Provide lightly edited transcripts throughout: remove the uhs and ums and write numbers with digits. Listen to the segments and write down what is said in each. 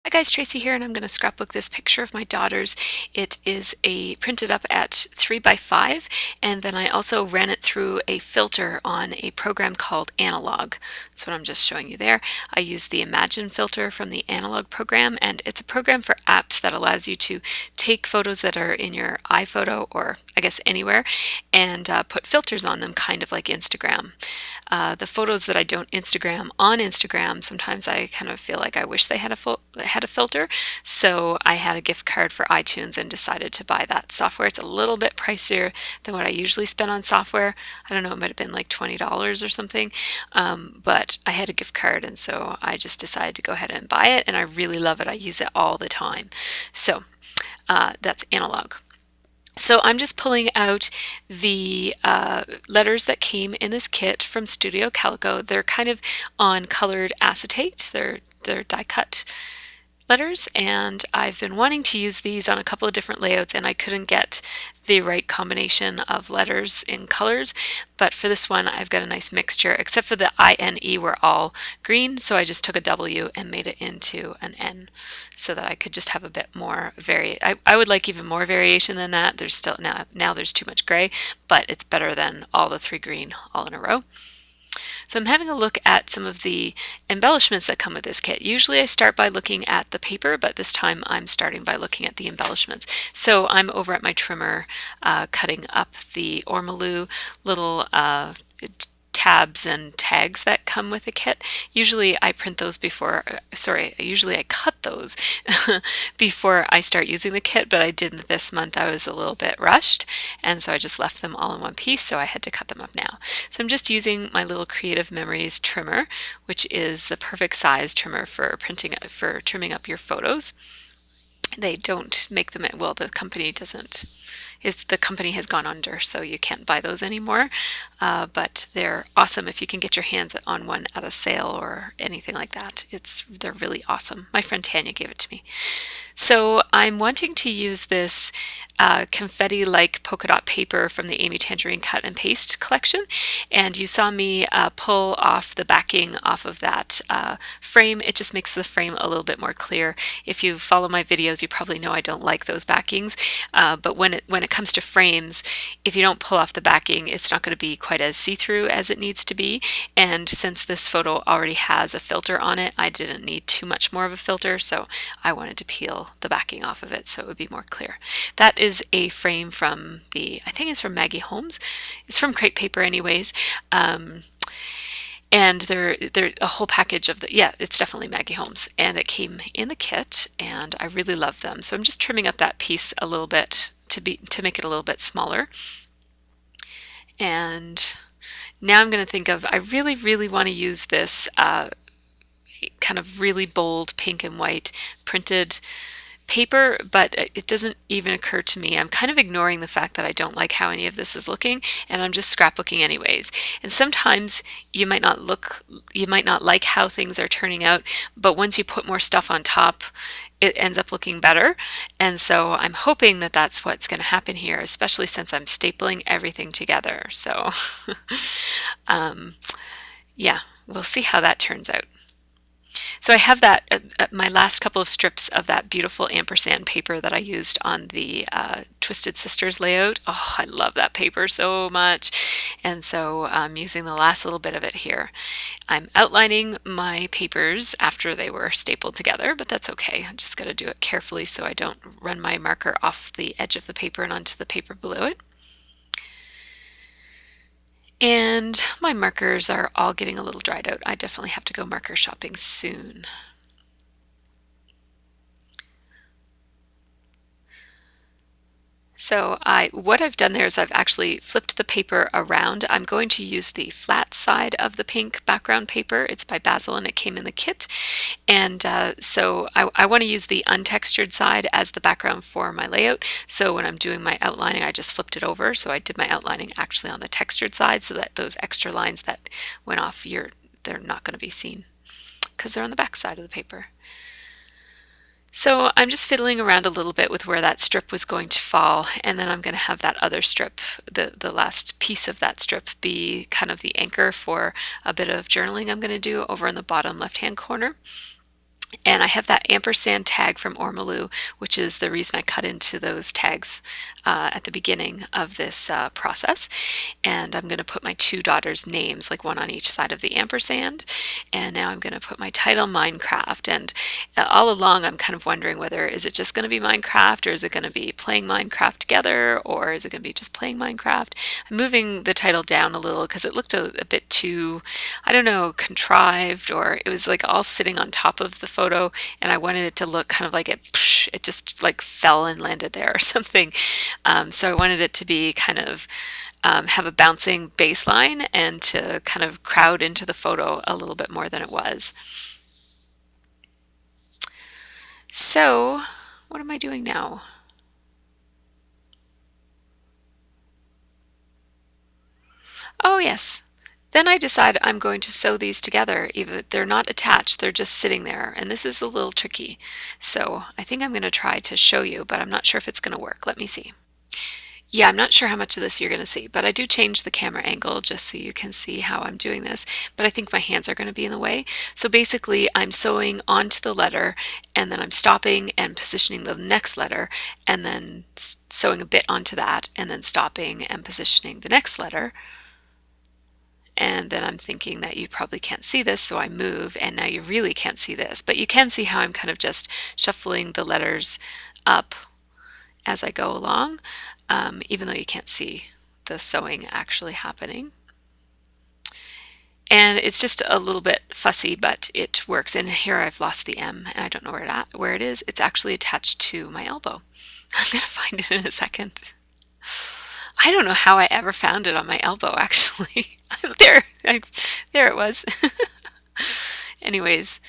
Hi guys, Tracy here, and I'm going to scrapbook this picture of my daughter's. It is printed up at 3 by 5, and then I also ran it through a filter on a program called Analog. That's what I'm just showing you there. I used the Imagine filter from the Analog program, and it's a program for apps that allows you to take photos that are in your iPhoto, or I guess anywhere, and put filters on them, kind of like Instagram. The photos that I don't Instagram on Instagram, sometimes I kind of feel like I wish they had a filter. So I had a gift card for iTunes and decided to buy that software. It's a little bit pricier than what I usually spend on software. I don't know, it might have been like $20 or something. But I had a gift card, and so I just decided to go ahead and buy it, and I really love it. I use it all the time. So that's Analog. So I'm just pulling out the letters that came in this kit from Studio Calico. They're kind of on colored acetate. They're die cut letters, and I've been wanting to use these on a couple of different layouts, and I couldn't get the right combination of letters in colors. But for this one, I've got a nice mixture, except for the I and E were all green, so I just took a W and made it into an N so that I could just have a bit more I would like even more variation than that. There's still now there's too much gray, but it's better than all the three green all in a row. So I'm having a look at some of the embellishments that come with this kit. Usually I start by looking at the paper, but this time I'm starting by looking at the embellishments. So I'm over at my trimmer cutting up the ormolu little tabs and tags that come with the kit. Usually I print those usually I cut those before I start using the kit, but I didn't this month. I was a little bit rushed, and so I just left them all in one piece, so I had to cut them up now. So I'm just using my little Creative Memories trimmer, which is the perfect size trimmer for trimming up your photos. They don't make them well, the company doesn't. The company has gone under, so you can't buy those anymore. But they're awesome if you can get your hands on one at a sale or anything like that. They're really awesome. My friend Tanya gave it to me. So I'm wanting to use this confetti-like polka dot paper from the Amy Tangerine Cut and Paste collection, and you saw me pull off the backing off of that frame. It just makes the frame a little bit more clear. If you follow my videos, you probably know I don't like those backings, but when it comes to frames, if you don't pull off the backing, it's not going to be quite as see-through as it needs to be. And since this photo already has a filter on it, I didn't need too much more of a filter, so I wanted to peel the backing off of it so it would be more clear. That is a frame from I think it's from Maggie Holmes. It's from Crepe Paper anyways. And they're a whole package of it's definitely Maggie Holmes, and it came in the kit, and I really love them. So I'm just trimming up that piece a little bit to make it a little bit smaller. And now I'm going to think of, I really, really want to use this kind of really bold pink and white printed paper, but it doesn't even occur to me. I'm kind of ignoring the fact that I don't like how any of this is looking, and I'm just scrapbooking anyways. And sometimes you might not like how things are turning out, but once you put more stuff on top, it ends up looking better. And so I'm hoping that that's what's going to happen here, especially since I'm stapling everything together. So yeah, we'll see how that turns out. So I have my last couple of strips of that beautiful ampersand paper that I used on the Twisted Sisters layout. Oh, I love that paper so much. And so I'm using the last little bit of it here. I'm outlining my papers after they were stapled together, but that's okay. I just got to do it carefully so I don't run my marker off the edge of the paper and onto the paper below it. And my markers are all getting a little dried out. I definitely have to go marker shopping soon. So what I've done there is I've actually flipped the paper around. I'm going to use the flat side of the pink background paper. It's by Basil and it came in the kit. And so I want to use the untextured side as the background for my layout. So when I'm doing my outlining, I just flipped it over. So I did my outlining actually on the textured side so that those extra lines that went off, they're not going to be seen because they're on the back side of the paper. So I'm just fiddling around a little bit with where that strip was going to fall, and then I'm going to have that other strip, the last piece of that strip, be kind of the anchor for a bit of journaling I'm going to do over in the bottom left-hand corner. And I have that ampersand tag from Ormolu, which is the reason I cut into those tags at the beginning of this process. And I'm going to put my two daughters' names, like one on each side of the ampersand. And now I'm going to put my title, Minecraft. And all along I'm kind of wondering whether is it just going to be Minecraft, or is it going to be playing Minecraft together, or is it going to be just playing Minecraft? I'm moving the title down a little because it looked a bit too, I don't know, contrived, or it was like all sitting on top of the photo, and I wanted it to look kind of like it just like fell and landed there or something. So I wanted it to be kind of have a bouncing baseline and to kind of crowd into the photo a little bit more than it was. So what am I doing now? Oh yes. Then I decide I'm going to sew these together. Even they're not attached, they're just sitting there, and this is a little tricky. So I think I'm going to try to show you, but I'm not sure if it's going to work. Let me see. Yeah, I'm not sure how much of this you're going to see, but I do change the camera angle just so you can see how I'm doing this. But I think my hands are going to be in the way. So basically, I'm sewing onto the letter, and then I'm stopping and positioning the next letter, and then sewing a bit onto that, and then stopping and positioning the next letter. And then I'm thinking that you probably can't see this, so I move, and now you really can't see this. But you can see how I'm kind of just shuffling the letters up as I go along, even though you can't see the sewing actually happening. And it's just a little bit fussy, but it works. And here I've lost the M, and I don't know where it is. It's actually attached to my elbow. I'm going to find it in a second. I don't know how I ever found it on my elbow, actually. There it was. Anyways,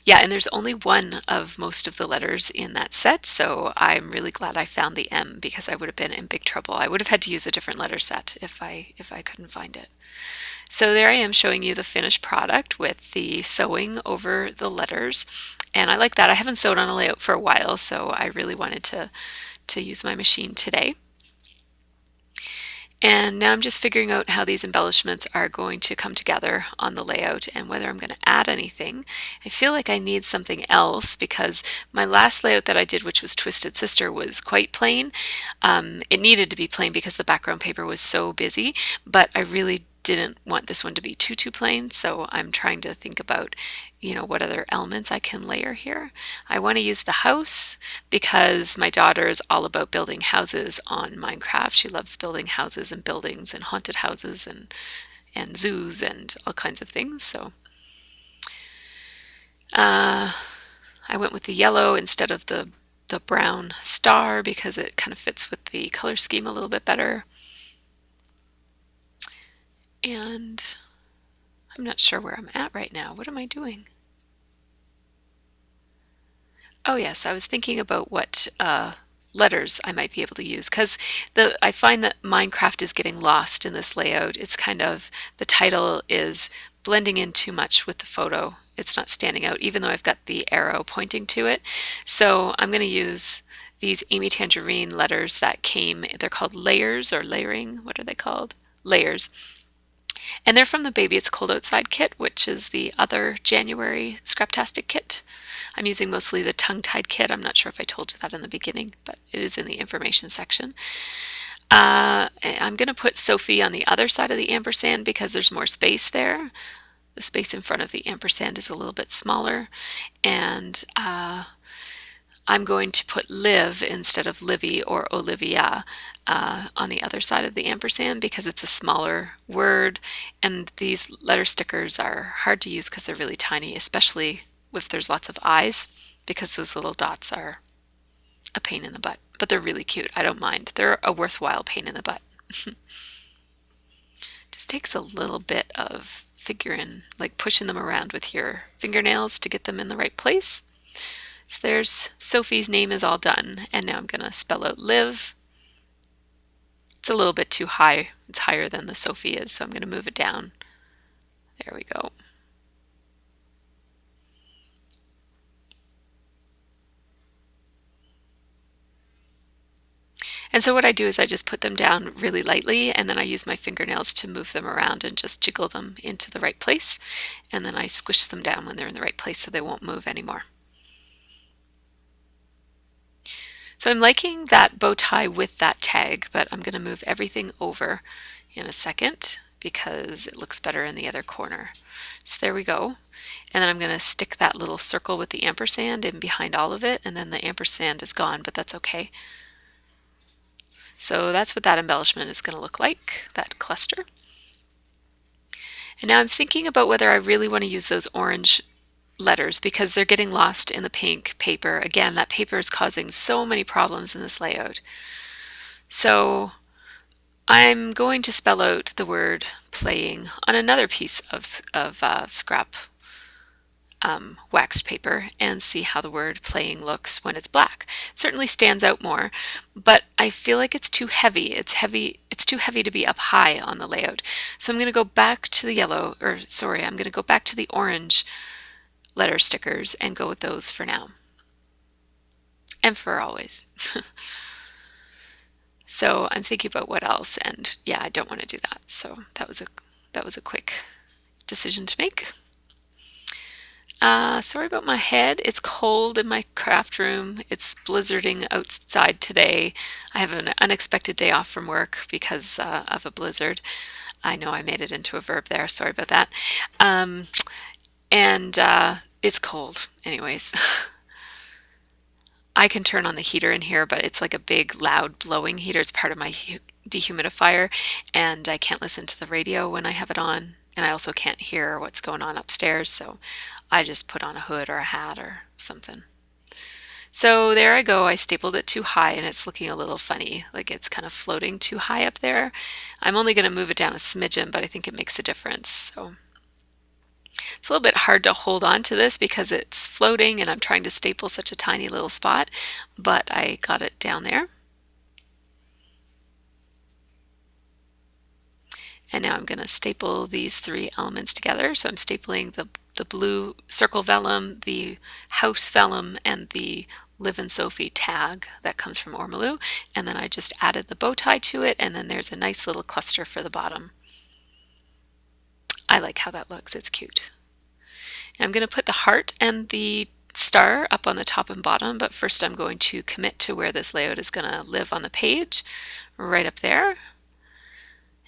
yeah, and there's only one of most of the letters in that set, so I'm really glad I found the M because I would have been in big trouble. I would have had to use a different letter set if I couldn't find it. So there I am showing you the finished product with the sewing over the letters, and I like that. I haven't sewed on a layout for a while, so I really wanted to use my machine today. And now I'm just figuring out how these embellishments are going to come together on the layout and whether I'm going to add anything. I feel like I need something else because my last layout that I did, which was Twisted Sister, was quite plain. It needed to be plain because the background paper was so busy, but I really didn't want this one to be too plain, so I'm trying to think about, what other elements I can layer here. I want to use the house because my daughter is all about building houses on Minecraft. She loves building houses and buildings and haunted houses and zoos and all kinds of things. So I went with the yellow instead of the brown star because it kind of fits with the color scheme a little bit better. And I'm not sure where I'm at right now. What am I doing? Oh yes, I was thinking about what letters I might be able to use because I find that Minecraft is getting lost in this layout. It's kind of, the title is blending in too much with the photo. It's not standing out even though I've got the arrow pointing to it. So I'm going to use these Amy Tangerine letters that came, they're called layers or layering. What are they called? Layers. And they're from the Baby It's Cold Outside kit, which is the other January Scraptastic kit. I'm using mostly the Tongue Tied kit. I'm not sure if I told you that in the beginning, but it is in the information section. I'm going to put Sophie on the other side of the ampersand because there's more space there. The space in front of the ampersand is a little bit smaller. And I'm going to put Liv instead of Livy or Olivia on the other side of the ampersand because it's a smaller word, and these letter stickers are hard to use because they're really tiny, especially if there's lots of eyes, because those little dots are a pain in the butt, but they're really cute. I don't mind. They're a worthwhile pain in the butt. Just takes a little bit of figuring, like pushing them around with your fingernails to get them in the right place. So there's Sophie's name is all done, and now I'm going to spell out Liv. It's a little bit too high. It's higher than the Sophie is, so I'm going to move it down. There we go. And And so what I do is I just put them down really lightly, and then I use my fingernails to move them around and just jiggle them into the right place. And then I squish them down when they're in the right place so they won't move anymore. So I'm liking that bow tie with that tag, but I'm going to move everything over in a second because it looks better in the other corner. So there we go. And then I'm going to stick that little circle with the ampersand in behind all of it, and then the ampersand is gone, but that's okay. So that's what that embellishment is going to look like, that cluster. And now I'm thinking about whether I really want to use those orange letters because they're getting lost in the pink paper. Again, that paper is causing so many problems in this layout. So I'm going to spell out the word playing on another piece of scrap waxed paper and see how the word playing looks when it's black. It certainly stands out more, but I feel like it's too heavy. It's too heavy to be up high on the layout. So I'm going to go back to the yellow, or sorry, I'm going to go back to the orange letter stickers and go with those for now. And for always. So I'm thinking about what else, and yeah, I don't want to do that. So that was a quick decision to make. Sorry about my head. It's cold in my craft room. It's blizzarding outside today. I have an unexpected day off from work because of a blizzard. I know I made it into a verb there. Sorry about that. And it's cold anyways. I can turn on the heater in here, but it's like a big loud blowing heater. It's part of my dehumidifier, and I can't listen to the radio when I have it on, and I also can't hear what's going on upstairs, so I just put on a hood or a hat or something. So there I go. I stapled it too high and it's looking a little funny, like it's kind of floating too high up there. I'm only going to move it down a smidgen, but I think it makes a difference. So it's a little bit hard to hold on to this because it's floating and I'm trying to staple such a tiny little spot, but I got it down there. And now I'm going to staple these three elements together. So I'm stapling the blue circle vellum, the house vellum, and the Live and Sophie tag that comes from Ormolu. And then I just added the bow tie to it, and then there's a nice little cluster for the bottom. I like how that looks. It's cute. And I'm going to put the heart and the star up on the top and bottom, but first I'm going to commit to where this layout is going to live on the page, right up there.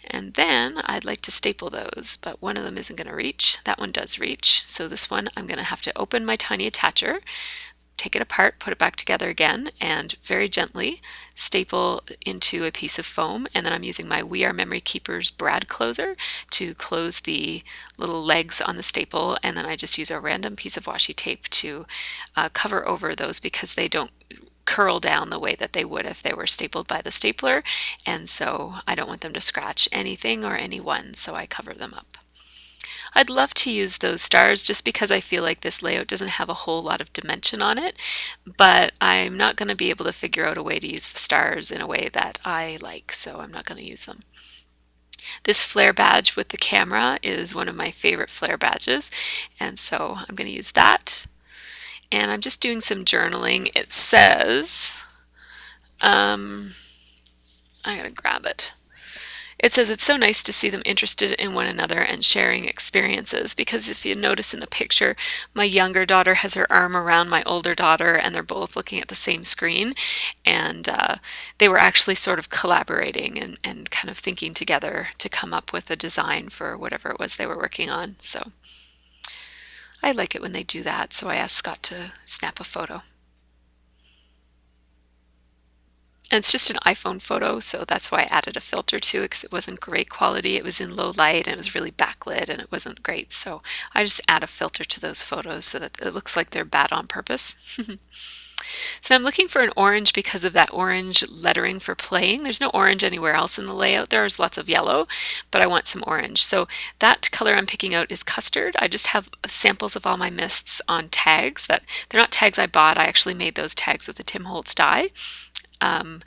And then I'd like to staple those, but one of them isn't going to reach. That one does reach. So this one I'm going to have to open my tiny attacher, take it apart, put it back together again, and very gently staple into a piece of foam. And then I'm using my We Are Memory Keepers brad closer to close the little legs on the staple. And then I just use a random piece of washi tape to cover over those because they don't curl down the way that they would if they were stapled by the stapler, and so I don't want them to scratch anything or anyone, so I cover them up. I'd love to use those stars just because I feel like this layout doesn't have a whole lot of dimension on it, but I'm not going to be able to figure out a way to use the stars in a way that I like, so I'm not going to use them. This flare badge with the camera is one of my favorite flare badges, and so I'm going to use that. And I'm just doing some journaling. It says, I gotta grab it. It says it's so nice to see them interested in one another and sharing experiences, because if you notice in the picture, my younger daughter has her arm around my older daughter and they're both looking at the same screen, and they were actually sort of collaborating and kind of thinking together to come up with a design for whatever it was they were working on. So I like it when they do that, so I asked Scott to snap a photo. And it's just an iPhone photo, so that's why I added a filter to it, because it wasn't great quality. It was in low light and it was really backlit and it wasn't great. So I just add a filter to those photos so that it looks like they're bad on purpose. So I'm looking for an orange because of that orange lettering for playing. There's no orange anywhere else in the layout. There's lots of yellow, but I want some orange. So that color I'm picking out is custard. I just have samples of all my mists on tags. That they're not tags I bought. I actually made those tags with the Tim Holtz die. And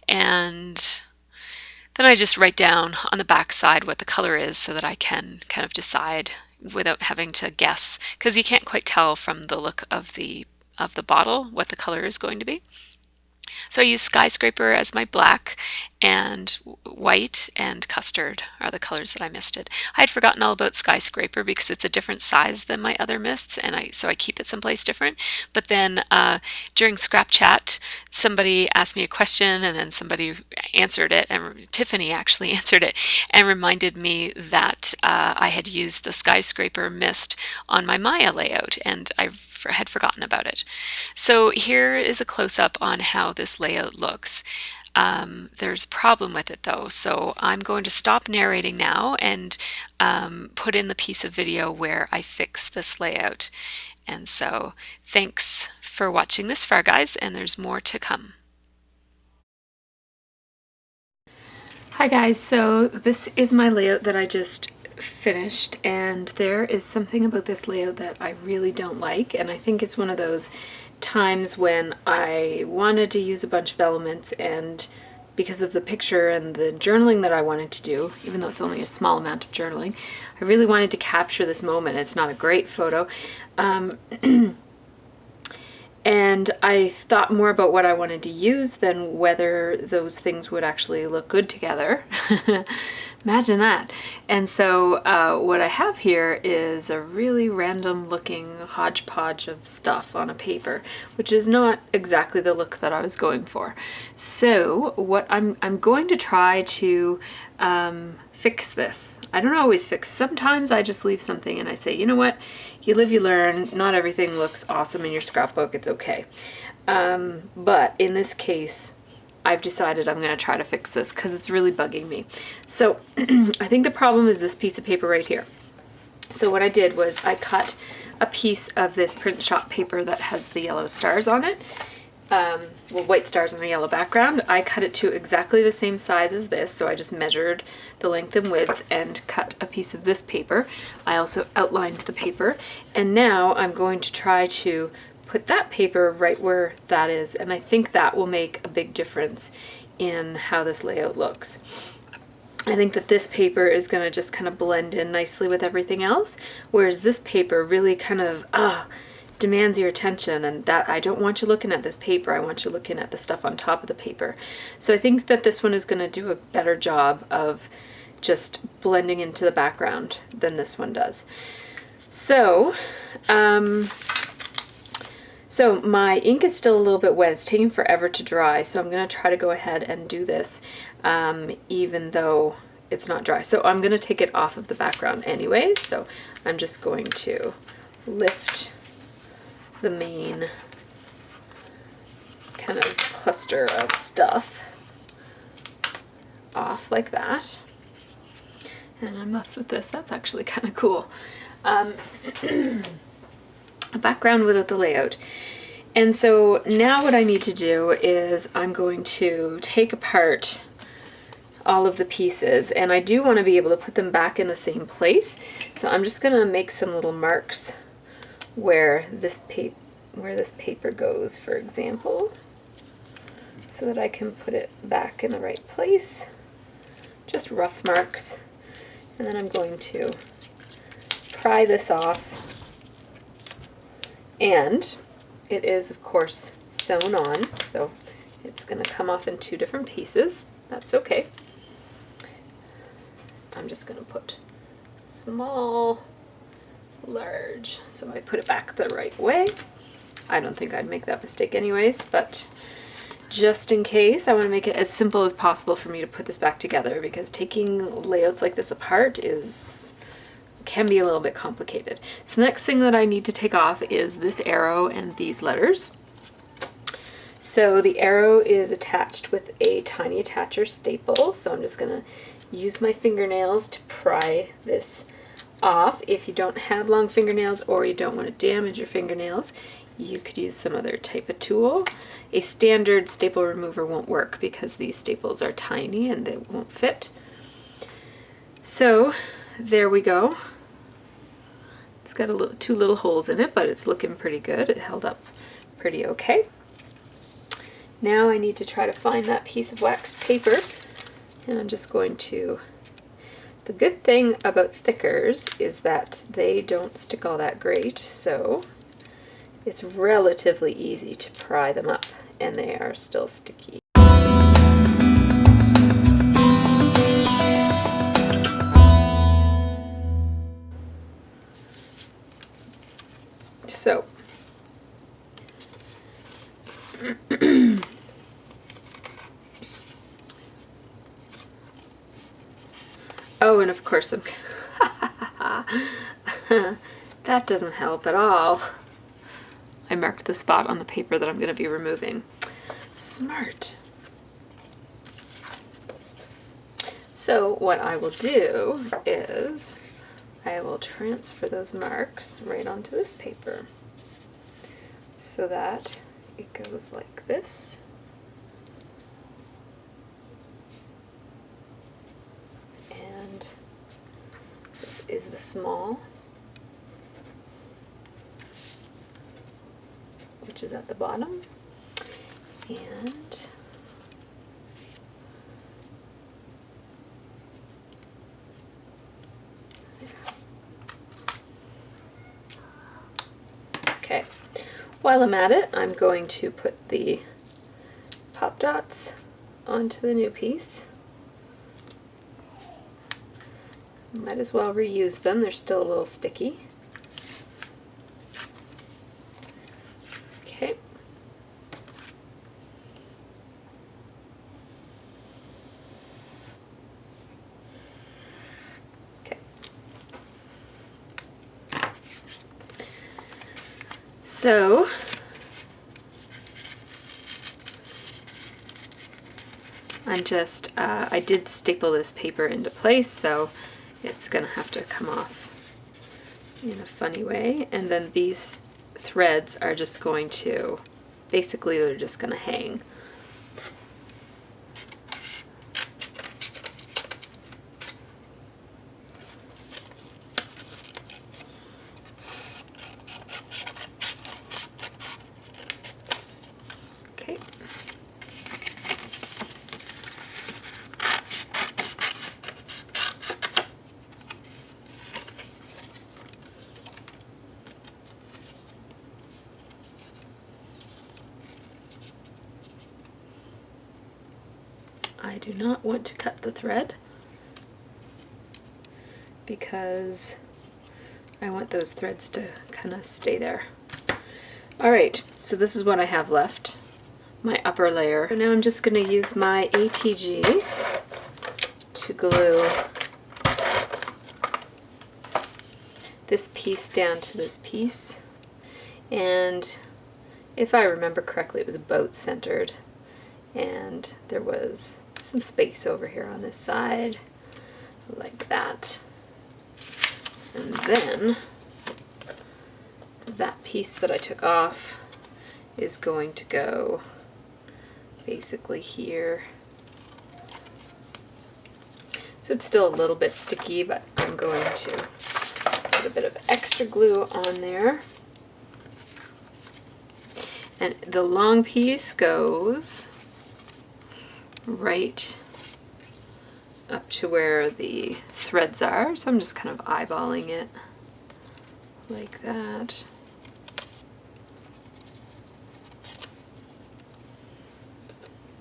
then I just write down on the back side what the color is so that I can kind of decide without having to guess, because you can't quite tell from the look of the bottle what the color is going to be. So I use skyscraper as my black, and white and custard are the colors that I misted. I had forgotten all about skyscraper because it's a different size than my other mists, and so I keep it someplace different. But then during Scrap Chat, somebody asked me a question, and then somebody answered it, and Tiffany actually answered it and reminded me that I had used the skyscraper mist on my Maya layout, and I had forgotten about it. So here is a close-up on how this layout looks. There's a problem with it though, so I'm going to stop narrating now and put in the piece of video where I fix this layout. And so thanks for watching this far, guys, and there's more to come. Hi guys, so this is my layout that I just finished, and there is something about this layout that I really don't like, and I think it's one of those times when I wanted to use a bunch of elements, and because of the picture and the journaling that I wanted to do, even though it's only a small amount of journaling, I really wanted to capture this moment. It's not a great photo. And I thought more about what I wanted to use than whether those things would actually look good together. Imagine that. And so what I have here is a really random looking hodgepodge of stuff on a paper, which is not exactly the look that I was going for. So what I'm going to try to fix this. I don't always fix. Sometimes I just leave something and I say, you know what, you live, you learn. Not everything looks awesome in your scrapbook. It's okay. But in this case, I've decided I'm going to try to fix this because it's really bugging me. So I think the problem is this piece of paper right here. So what I did was I cut a piece of this print shop paper that has the yellow stars on it. Well, white stars on a yellow background. I cut it to exactly the same size as this, so I just measured the length and width and cut a piece of this paper. I also outlined the paper, and now I'm going to try to put that paper right where that is, and I think that will make a big difference in how this layout looks. I think that this paper is going to just kind of blend in nicely with everything else, whereas this paper really kind of demands your attention, and that I don't want you looking at this paper. I want you looking at the stuff on top of the paper. So I think that this one is going to do a better job of just blending into the background than this one does. So so my ink is still a little bit wet. It's taking forever to dry, so I'm going to try to go ahead and do this even though it's not dry. So I'm going to take it off of the background anyway, so I'm just going to lift the main kind of cluster of stuff off like that. And I'm left with this. That's actually kind of cool. A background without the layout. And so now what I need to do is I'm going to take apart all of the pieces, and I do want to be able to put them back in the same place. So I'm just going to make some little marks where this paper goes, for example, so that I can put it back in the right place. Just rough marks. And then I'm going to pry this off, and it is of course sewn on, so it's going to come off in two different pieces. That's okay. I'm just going to put small, large, so I put it back the right way. I don't think I'd make that mistake anyways, but just in case, I want to make it as simple as possible for me to put this back together, because taking layouts like this apart can be a little bit complicated. So the next thing that I need to take off is this arrow and these letters. So the arrow is attached with a tiny attacher staple, so I'm just going to use my fingernails to pry this off. If you don't have long fingernails or you don't want to damage your fingernails, you could use some other type of tool. A standard staple remover won't work because these staples are tiny and they won't fit. So there we go. It's got two little holes in it, but it's looking pretty good. It held up pretty okay. Now I need to try to find that piece of wax paper, and I'm just going to... The good thing about thickers is that they don't stick all that great, so it's relatively easy to pry them up and they are still sticky. So oh, and of course I'm that doesn't help at all. I marked the spot on the paper that I'm going to be removing. Smart. So what I will do is I will transfer those marks right onto this paper so that it goes like this. And this is the small, which is at the bottom. And okay, while I'm at it, I'm going to put the pop dots onto the new piece. Might as well reuse them, they're still a little sticky. Okay. Okay. So I'm just, I did staple this paper into place, so it's gonna have to come off in a funny way. And then these threads are just going to, basically they're just gonna hang. Okay. I do not want to cut the thread because I want those threads to kind of stay there. Alright, so this is what I have left, my upper layer. So now I'm just going to use my ATG to glue this piece down to this piece. And if I remember correctly, it was boat centered, and there was some space over here on this side, like that. And then that piece that I took off is going to go basically here. So it's still a little bit sticky, but I'm going to put a bit of extra glue on there. And the long piece goes right up to where the threads are, so I'm just kind of eyeballing it like that.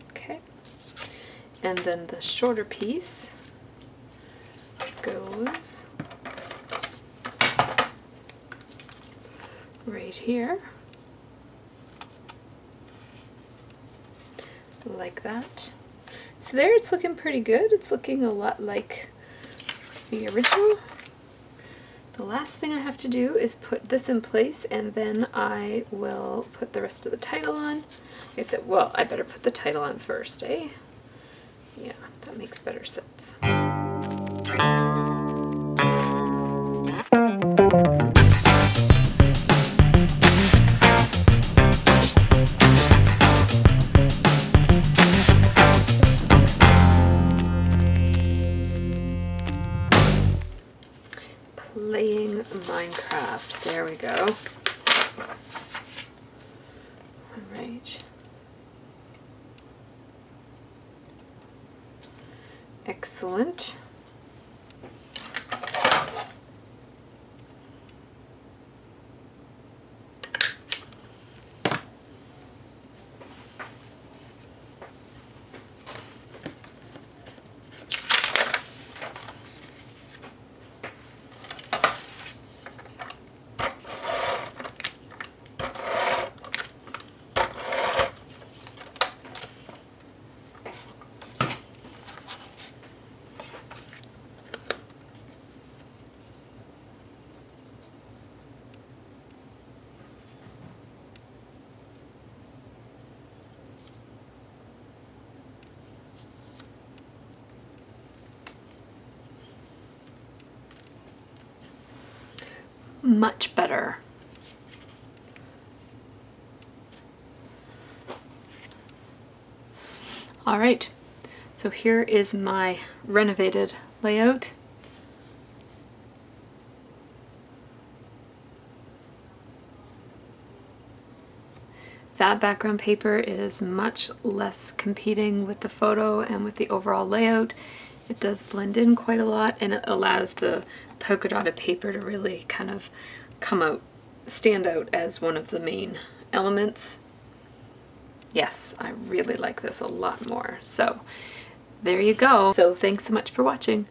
Okay, and then the shorter piece goes right here, like that. So there, it's looking pretty good. It's looking a lot like the original. The last thing I have to do is put this in place, and then I will put the rest of the title on. I said, well, I better put the title on first, eh? Yeah, that makes better sense. Playing Minecraft. There we go. All right. Excellent. much better. All right, so here is my renovated layout. That background paper is much less competing with the photo and with the overall layout. It does blend in quite a lot, and it allows the polka dotted paper to really kind of stand out as one of the main elements. Yes, I really like this a lot more. So there you go. So thanks so much for watching.